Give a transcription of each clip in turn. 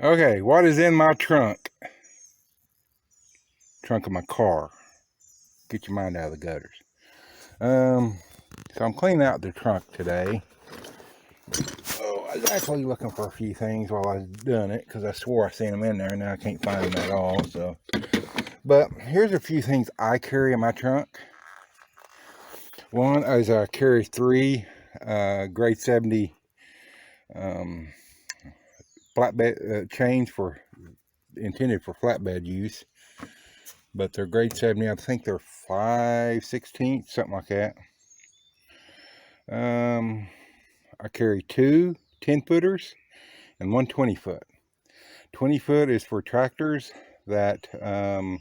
Okay, what is in my trunk? Trunk of my car. Get your mind out of the gutters. So I'm cleaning out the trunk today. Oh, I was actually looking for a few things while I was doing it because I swore I seen them in there and now I can't find them at all. But here's a few things I carry in my trunk. One is I carry 3 grade 70 flatbed chains intended for flatbed use, but they're grade 70. I think they're 5/16, something like that. I carry 2 10-footers and 1 20-foot. 20-foot is for tractors that I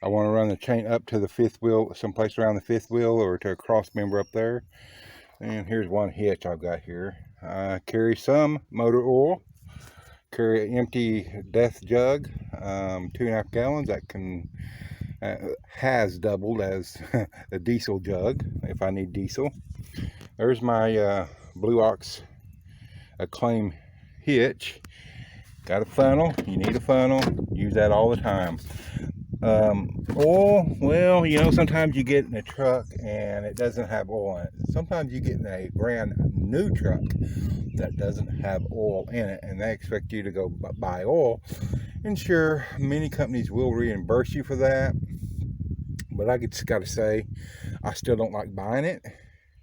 want to run the chain up to the 5th wheel, someplace around the 5th wheel, or to a cross member up there. And here's one hitch I've got here. I carry some motor oil. Carry an empty death jug, 2.5 gallons. That has doubled as a diesel jug if I need diesel. There's my Blue Ox Acclaim hitch. Got a funnel. You need a funnel. Use that all the time. Oil, well, you know, sometimes you get in a truck and it doesn't have oil in it. Sometimes you get in a brand new truck that doesn't have oil in it and they expect you to go buy oil. And sure, many companies will reimburse you for that, but I just got to say, I still don't like buying it.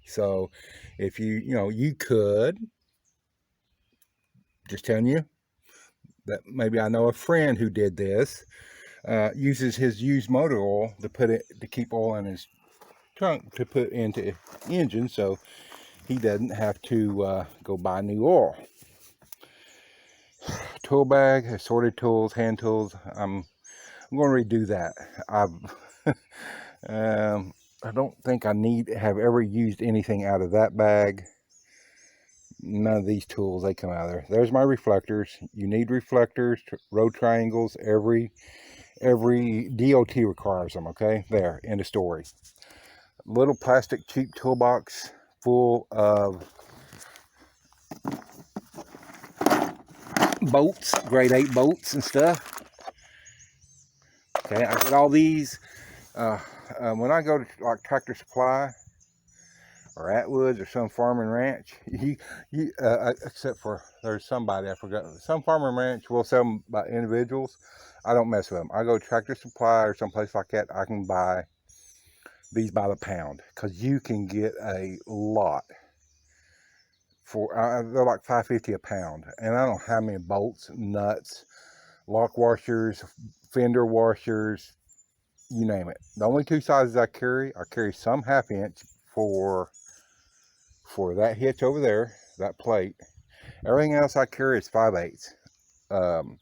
So if you could, just telling you that maybe I know a friend who did this, uses his used motor oil to keep oil in his trunk to put into engine, so he doesn't have to go buy new oil. Tool bag, assorted tools, hand tools. I'm going to redo that. I don't think I have ever used anything out of that bag. None of these tools, they come out of there. There's my reflectors. You need reflectors, road triangles. Every DOT requires them. Okay, there, end of story. Little plastic cheap toolbox full of bolts, grade 8 bolts and stuff. Okay, I get all these when I go to like Tractor Supply or Atwoods or some farm and ranch. Except for there's somebody I forgot. Some farm and ranch will sell them by individuals. I don't mess with them. I go to Tractor Supply or someplace like that. I can buy these by the pound because you can get a lot for they're like $5.50 a pound, and I don't know how many bolts, nuts, lock washers, fender washers, you name it. The only 2 sizes I carry some 1/2 inch for that hitch over there, that plate. Everything else I carry is 5/8.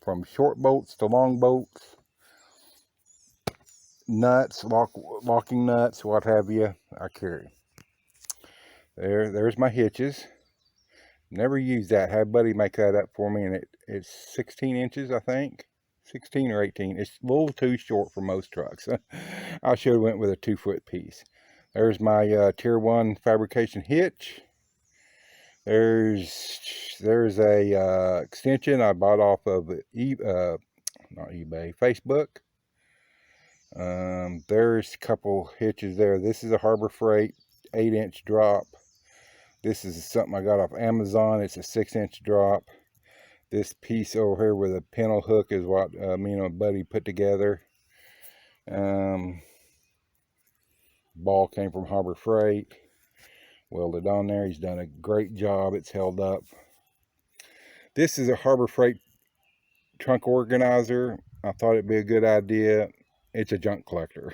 From short bolts to long bolts, nuts, locking nuts, what have you, I carry. There's my hitches. Never used that. Had Buddy make that up for me, and it's 16 inches, I think. 16 or 18. It's a little too short for most trucks. I should have went with a 2-foot piece. There's my Tier 1 fabrication hitch. There's a extension I bought off of not eBay, Facebook. There's a couple hitches there. This is a Harbor Freight 8-inch drop. This is something I got off Amazon. It's a 6-inch drop. This piece over here with a pintle hook is what me and my buddy put together. Ball came from Harbor Freight. Welded on there. He's done a great job. It's held up. This is a Harbor Freight trunk organizer. I thought it'd be a good idea. It's a junk collector.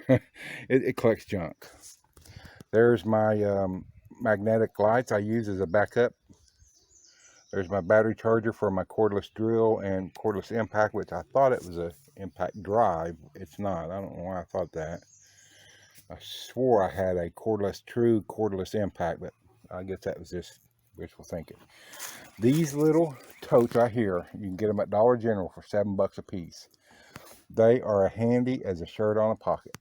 it collects junk. There's my magnetic lights I use as a backup. There's my battery charger for my cordless drill and cordless impact, which I thought it was a impact drive. It's not. I don't know why I thought that. I swore I had a true cordless impact, but I guess that was just wishful thinking. These little totes right here, you can get them at Dollar General for $7 a piece. They are handy as a shirt on a pocket.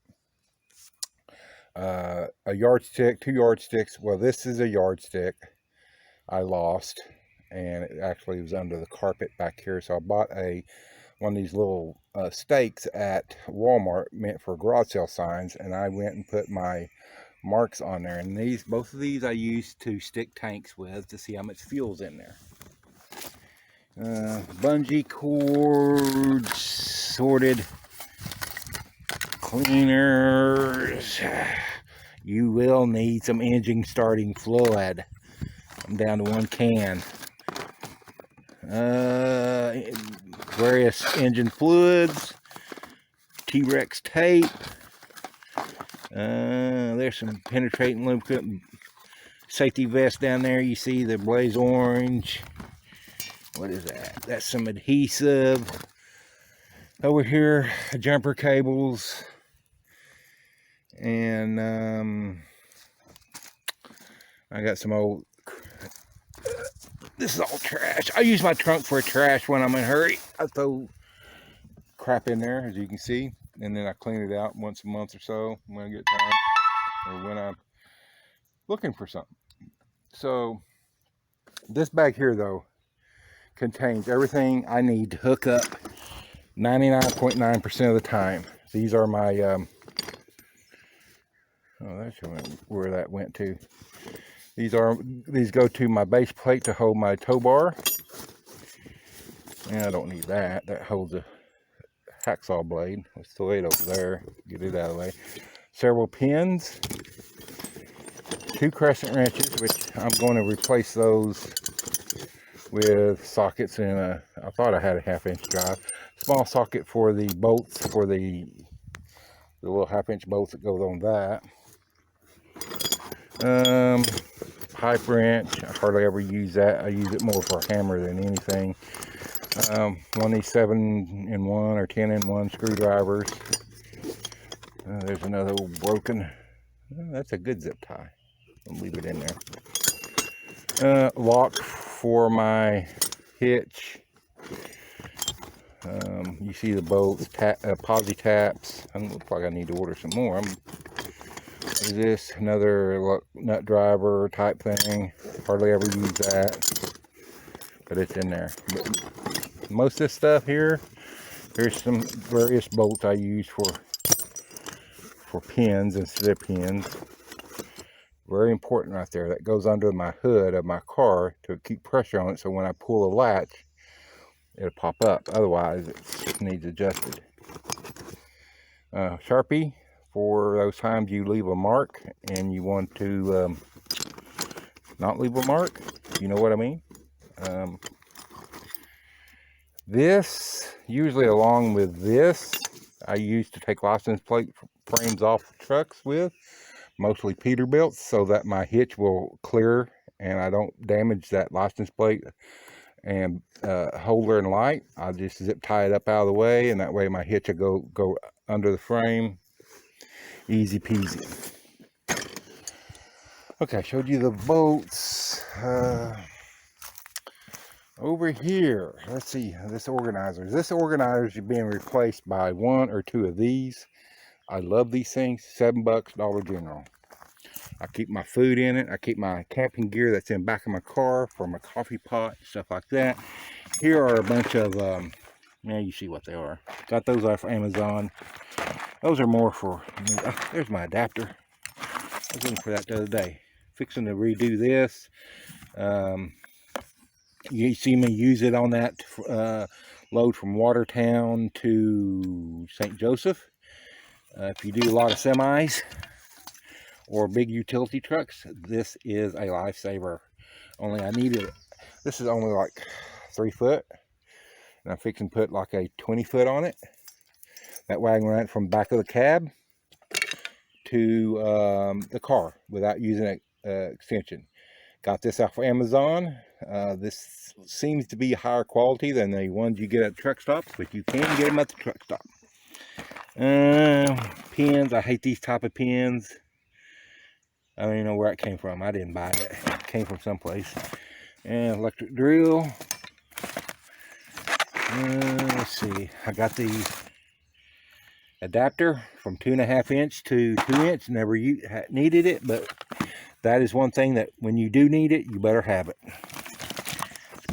A yardstick, 2 yardsticks. Well, this is a yardstick I lost, and it actually was under the carpet back here. So I bought one of these little stakes at Walmart meant for garage sale signs, and I went and put my marks on there. And both of these I used to stick tanks with to see how much fuel's in there. Bungee cords, sorted cleaners. You will need some engine starting fluid. I'm down to 1 can. Various engine fluids, T-Rex tape. There's some penetrating lubricant, safety vest down there. You see the blaze orange. What is that? That's some adhesive. Over here, jumper cables. And I got some old, this is all trash. I use my trunk for trash when I'm in a hurry. I throw crap in there, as you can see, and then I clean it out once a month or so when I get time, or when I'm looking for something. So this bag here, though, contains everything I need to hook up 99.9% of the time. These are my oh, that's where that went to. These go to my base plate to hold my tow bar. And I don't need that. That holds a hacksaw blade. Let's throw it over there. Get it out of the way. Several pins. 2 crescent wrenches, which I'm going to replace those with sockets in I thought I had a 1/2-inch drive. Small socket for the bolts, for the little 1/2-inch bolts that goes on that. Pipe wrench, I hardly ever use that. I use it more for a hammer than anything. One of these 7-in-1 or 10-in-1 screwdrivers. There's another old broken, that's a good zip tie. I'll leave it in there. Lock for my hitch. You see the bolts, posi taps. I look like I need to order some more. Is this another nut driver type thing? Hardly ever use that, but it's in there. But most of this stuff here, here's some various bolts I use for pins instead of pins. Very important right there. That goes under my hood of my car to keep pressure on it, so when I pull the latch, it'll pop up. Otherwise, it needs adjusted. Sharpie for those times you leave a mark and you want to not leave a mark. You know what I mean? This, usually along with this, I use to take license plate frames off trucks with, mostly Peterbilts, so that my hitch will clear and I don't damage that license plate and holder and light. I'll just zip tie it up out of the way, and that way my hitch will go under the frame. Easy peasy. Okay, I showed you the bolts. Over here, let's see, this organizer. This organizer is being replaced by 1 or 2 of these. I love these things. $7, Dollar General. I keep my food in it. I keep my camping gear that's in the back of my car for my coffee pot, stuff like that. Here are a bunch of, yeah, you see what they are. Got those off Amazon. Those are more for, there's my adapter. I was looking for that the other day. Fixing to redo this. You see me use it on that load from Watertown to St. Joseph. If you do a lot of semis or big utility trucks, this is a lifesaver. Only I needed, this is only like 3 foot, and I'm fixing to put like a 20 foot on it. That way I can run it from back of the cab to the car without using an extension. Got this off of Amazon. This seems to be higher quality than the ones you get at truck stops, but you can get them at the truck stop. Pins, I hate these type of pins. I don't even know where it came from. I didn't buy it. It came from someplace. And electric drill. Let's see. I got the adapter from 2.5 inch to 2 inch. Never needed it, but that is one thing that when you do need it, you better have it.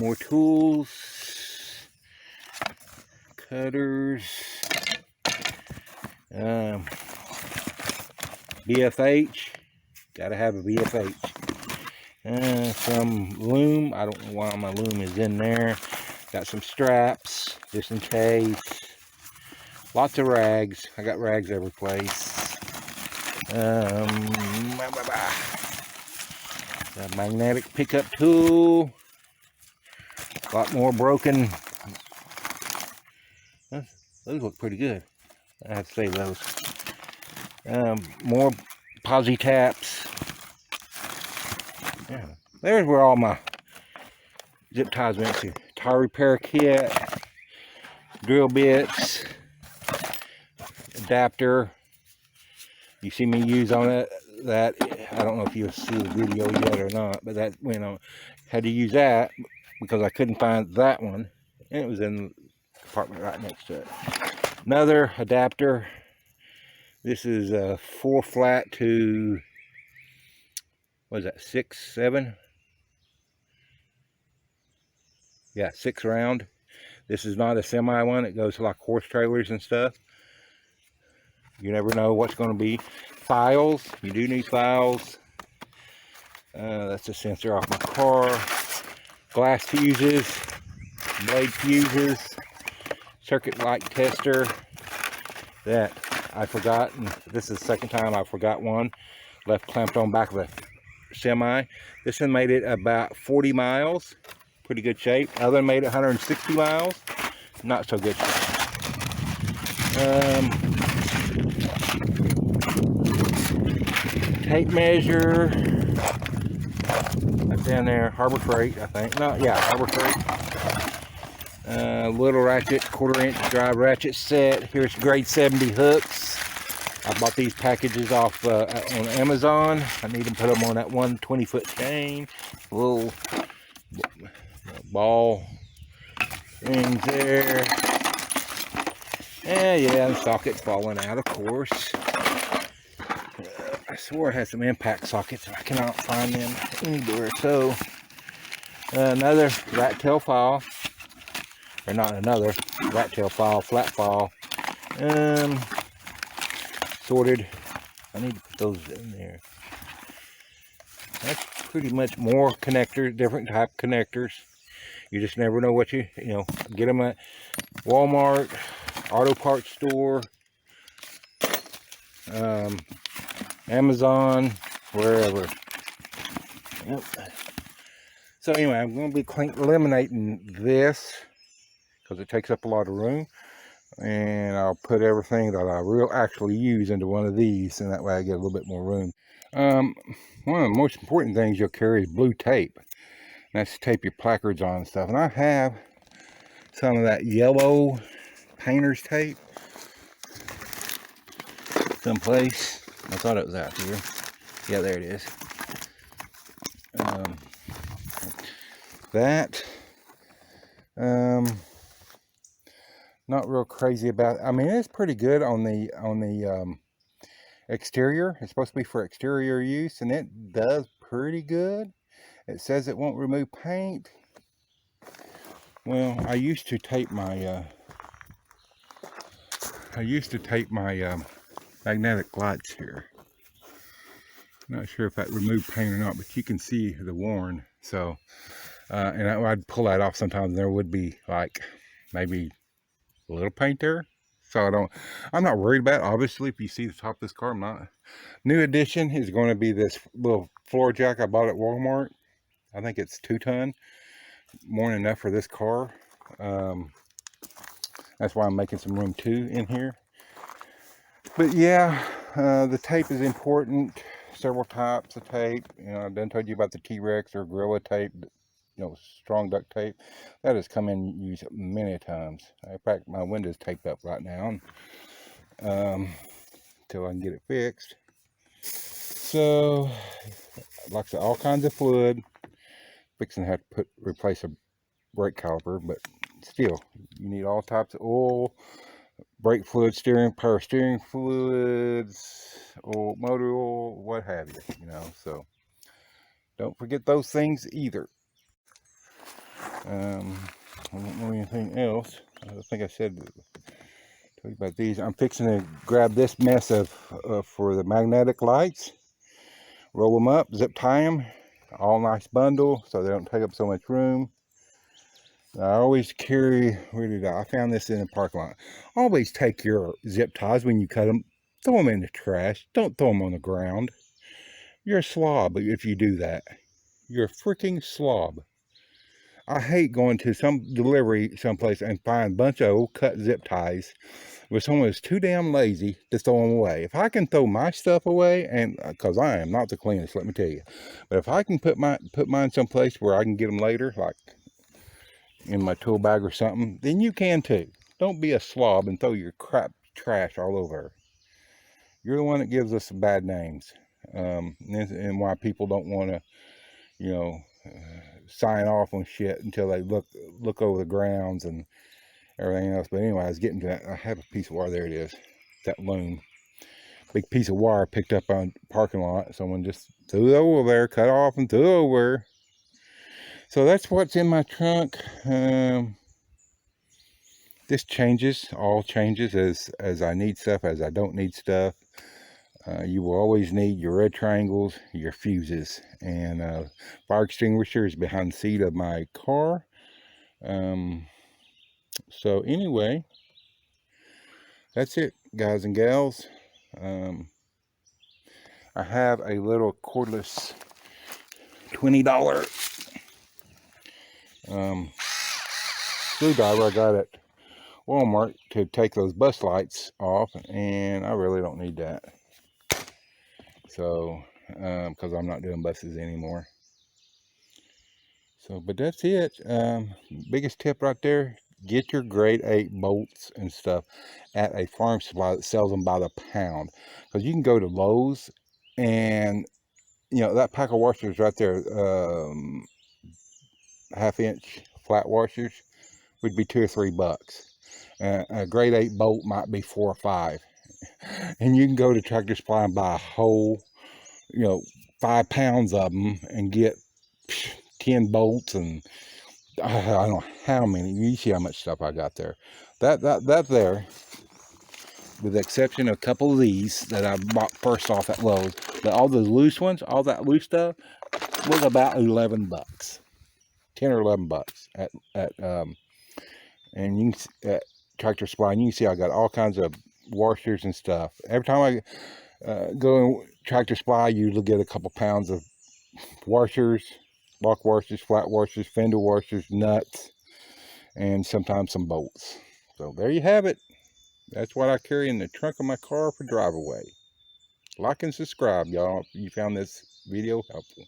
more tools, cutters, BFH, gotta have a BFH. Some loom, I don't know why my loom is in there. Got some straps, just in case. Lots of rags, I got rags every place. The magnetic pickup tool. A lot more broken. Those look pretty good. I have to save those. More posi taps. Yeah, there's where all my zip ties went to. Tire repair kit, drill bits, adapter. You see me use on it. That I don't know if you'll see the video yet or not, but that had to use that because I couldn't find that one, and it was in the compartment right next to it. Another adapter. This is a 4 flat to, what is that, 6, 7? Yeah, 6 round. This is not a semi one. It goes to like horse trailers and stuff. You never know what's going to be. Files. You do need files. That's a sensor off my car. Glass fuses. Blade fuses. Circuit light tester. That I forgot. And this is the second time I forgot one. Left clamped on back of a semi. This one made it about 40 miles. Pretty good shape. Other one made it 160 miles. Not so good shape. Tape measure. That's down there. Harbor Freight, I think. No, yeah, Harbor Freight. Little ratchet, 1/4 inch drive ratchet set. Here's grade 70 hooks. I bought these packages off on Amazon. I need to put them on that 120-foot chain. Little ball things there. Yeah, the socket's falling out, of course. I swore I had some impact sockets, and I cannot find them anywhere. So, another rat tail file. Or not another, rat tail file, flat file. Sorted. I need to put those in there. That's pretty much more connectors, different type connectors. You just never know what you get them at Walmart, auto parts store, Amazon, wherever. Yep. So anyway, I'm going to be eliminating this because it takes up a lot of room, and I'll put everything that I actually use into one of these, and that way I get a little bit more room. One of the most important things you'll carry is blue tape. That's to tape your placards on and stuff. And I have some of that yellow painter's tape someplace. I thought it was out here. Yeah, there it is. Not real crazy about it. I mean, it's pretty good on the exterior. It's supposed to be for exterior use, and it does pretty good. It says it won't remove paint. Well, I used to tape my magnetic lights here. Not sure if that removed paint or not, but you can see the worn. So, and I'd pull that off sometimes, and there would be like maybe a little paint there. So I'm not worried about it. Obviously, if you see the top of this car, I'm not. New addition is going to be this little floor jack I bought at Walmart. I think it's 2 ton, more than enough for this car. That's why I'm making some room too in here. But yeah, the tape is important. Several types of tape. I've done told you about the T-Rex or Gorilla tape. Strong duct tape. That has come in use many times. In fact, my window's taped up right now until I can get it fixed. So, like I said, all kinds of fluid. Fixing to have to replace a brake caliper, but still, you need all types of oil, brake fluid, power steering fluids, oil, motor oil, what have you. So don't forget those things either. I don't know anything else. I think I said told you about these. I'm fixing to grab this mess of for the magnetic lights, roll them up, zip tie them, all nice bundle so they don't take up so much room. I always carry, where did I found this in the parking lot. Always take your zip ties when you cut them, throw them in the trash. Don't throw them on the ground. You're a slob if you do that. You're a freaking slob. I hate going to some delivery someplace and find a bunch of old cut zip ties where someone is too damn lazy to throw them away. If I can throw my stuff away, and because I am not the cleanest, let me tell you, but if I can put mine someplace where I can get them later, like in my tool bag or something, then you can too. Don't be a slob and throw your crap trash all over. You're the one that gives us bad names, and why people don't want to, you know, sign off on shit until they look over the grounds and everything else. But anyway, I was getting to that. I have a piece of wire. There it is. That loom. Big piece of wire picked up on parking lot. Someone just threw it over there, cut off and threw it over. So that's what's in my trunk. This changes, all changes as I need stuff, as I don't need stuff. You will always need your red triangles, your fuses, and fire extinguisher is behind the seat of my car. So anyway, that's it, guys and gals. I have a little cordless $20 screwdriver I got at Walmart to take those bus lights off, and I really don't need that. So, because I'm not doing buses anymore. So, but that's it. Biggest tip right there, get your grade 8 bolts and stuff at a farm supply that sells them by the pound. Because you can go to Lowe's and, you know, that pack of washers right there, half-inch flat washers, would be $2 or $3. A grade 8 bolt might be $4 or $5. And you can go to Tractor Supply and buy a whole, you know, 5 pounds of them and get 10 bolts, and I don't know how many. You see how much stuff I got there. That there, with the exception of a couple of these that I bought first off at Lowe's, but all those loose ones, all that loose stuff was about $11, 10 or $11 and you can at Tractor Supply, and you can see I got all kinds of washers and stuff. Every time I go in Tractor Supply, you get a couple pounds of washers, lock washers, flat washers, fender washers, nuts, and sometimes some bolts. So there you have it. That's what I carry in the trunk of my car for Driveaway. Like and subscribe, y'all, if you found this video helpful.